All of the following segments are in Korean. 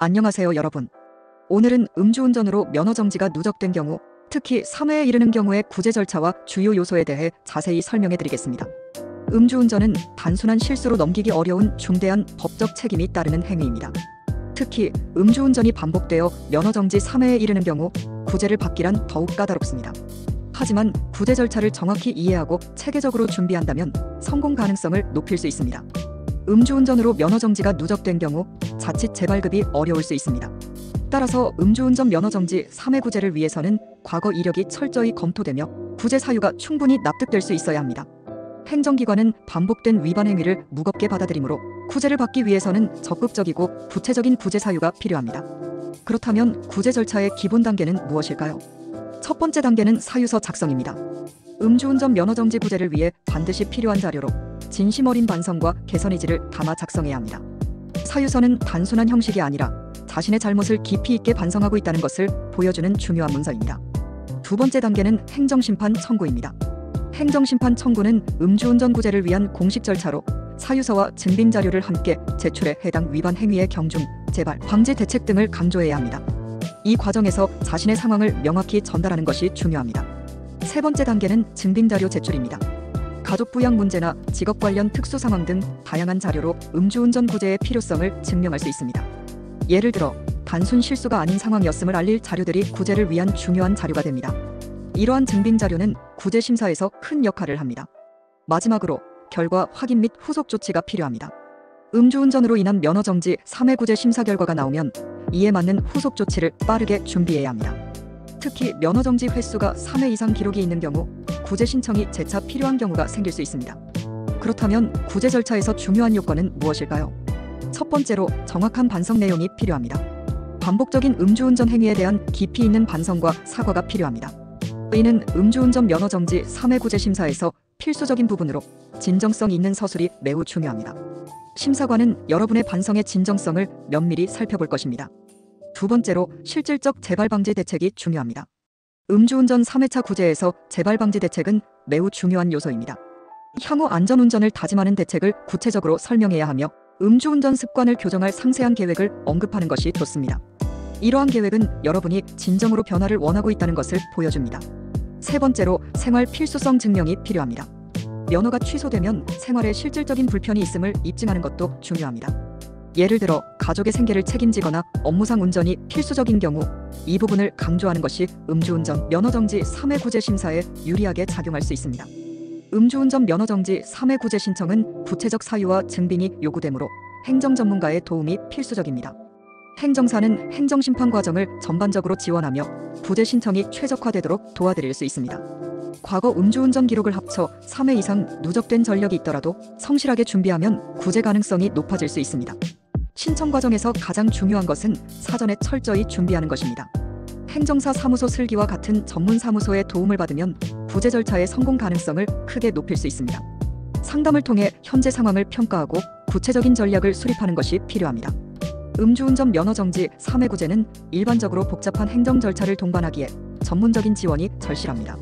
안녕하세요 여러분. 오늘은 음주운전으로 면허정지가 누적된 경우, 특히 3회에 이르는 경우의 구제 절차와 주요 요소에 대해 자세히 설명해 드리겠습니다. 음주운전은 단순한 실수로 넘기기 어려운 중대한 법적 책임이 따르는 행위입니다. 특히 음주운전이 반복되어 면허정지 3회에 이르는 경우 구제를 받기란 더욱 까다롭습니다. 하지만 구제 절차를 정확히 이해하고 체계적으로 준비한다면 성공 가능성을 높일 수 있습니다. 음주운전으로 면허정지가 누적된 경우 자칫 재발급이 어려울 수 있습니다. 따라서 음주운전 면허정지 3회 구제를 위해서는 과거 이력이 철저히 검토되며 구제 사유가 충분히 납득될 수 있어야 합니다. 행정기관은 반복된 위반 행위를 무겁게 받아들이므로 구제를 받기 위해서는 적극적이고 구체적인 구제 사유가 필요합니다. 그렇다면 구제 절차의 기본 단계는 무엇일까요? 첫 번째 단계는 사유서 작성입니다. 음주운전 면허정지 구제를 위해 반드시 필요한 자료로 진심 어린 반성과 개선 의지를 담아 작성해야 합니다. 사유서는 단순한 형식이 아니라 자신의 잘못을 깊이 있게 반성하고 있다는 것을 보여주는 중요한 문서입니다. 두 번째 단계는 행정심판 청구입니다. 행정심판 청구는 음주운전 구제를 위한 공식 절차로 사유서와 증빙 자료를 함께 제출해 해당 위반 행위의 경중, 재발, 방지 대책 등을 강조해야 합니다. 이 과정에서 자신의 상황을 명확히 전달하는 것이 중요합니다. 세 번째 단계는 증빙 자료 제출입니다. 가족 부양 문제나 직업 관련 특수 상황 등 다양한 자료로 음주운전 구제의 필요성을 증명할 수 있습니다. 예를 들어 단순 실수가 아닌 상황이었음을 알릴 자료들이 구제를 위한 중요한 자료가 됩니다. 이러한 증빙 자료는 구제 심사에서 큰 역할을 합니다. 마지막으로 결과 확인 및 후속 조치가 필요합니다. 음주운전으로 인한 면허정지 3회 구제 심사 결과가 나오면 이에 맞는 후속 조치를 빠르게 준비해야 합니다. 특히 면허정지 횟수가 3회 이상 기록이 있는 경우 구제 신청이 재차 필요한 경우가 생길 수 있습니다. 그렇다면 구제 절차에서 중요한 요건은 무엇일까요? 첫 번째로 정확한 반성 내용이 필요합니다. 반복적인 음주운전 행위에 대한 깊이 있는 반성과 사과가 필요합니다. 이는 음주운전 면허정지 3회 구제 심사에서 필수적인 부분으로 진정성 있는 서술이 매우 중요합니다. 심사관은 여러분의 반성의 진정성을 면밀히 살펴볼 것입니다. 두 번째로 실질적 재발 방지 대책이 중요합니다. 음주운전 3회차 구제에서 재발 방지 대책은 매우 중요한 요소입니다. 향후 안전운전을 다짐하는 대책을 구체적으로 설명해야 하며 음주운전 습관을 교정할 상세한 계획을 언급하는 것이 좋습니다. 이러한 계획은 여러분이 진정으로 변화를 원하고 있다는 것을 보여줍니다. 세 번째로 생활 필수성 증명이 필요합니다. 면허가 취소되면 생활에 실질적인 불편이 있음을 입증하는 것도 중요합니다. 예를 들어 가족의 생계를 책임지거나 업무상 운전이 필수적인 경우 이 부분을 강조하는 것이 음주운전 면허정지 3회 구제 심사에 유리하게 작용할 수 있습니다. 음주운전 면허정지 3회 구제 신청은 구체적 사유와 증빙이 요구되므로 행정 전문가의 도움이 필수적입니다. 행정사는 행정심판 과정을 전반적으로 지원하며 구제 신청이 최적화되도록 도와드릴 수 있습니다. 과거 음주운전 기록을 합쳐 3회 이상 누적된 전력이 있더라도 성실하게 준비하면 구제 가능성이 높아질 수 있습니다. 신청 과정에서 가장 중요한 것은 사전에 철저히 준비하는 것입니다. 행정사 사무소 슬기와 같은 전문 사무소의 도움을 받으면 구제 절차의 성공 가능성을 크게 높일 수 있습니다. 상담을 통해 현재 상황을 평가하고 구체적인 전략을 수립하는 것이 필요합니다. 음주운전 면허정지 3회 구제는 일반적으로 복잡한 행정 절차를 동반하기에 전문적인 지원이 절실합니다.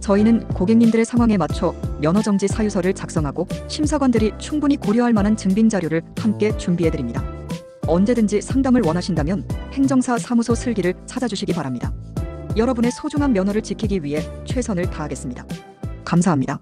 저희는 고객님들의 상황에 맞춰 면허정지 사유서를 작성하고 심사관들이 충분히 고려할 만한 증빙 자료를 함께 준비해드립니다. 언제든지 상담을 원하신다면 행정사 사무소 슬기를 찾아주시기 바랍니다. 여러분의 소중한 면허를 지키기 위해 최선을 다하겠습니다. 감사합니다.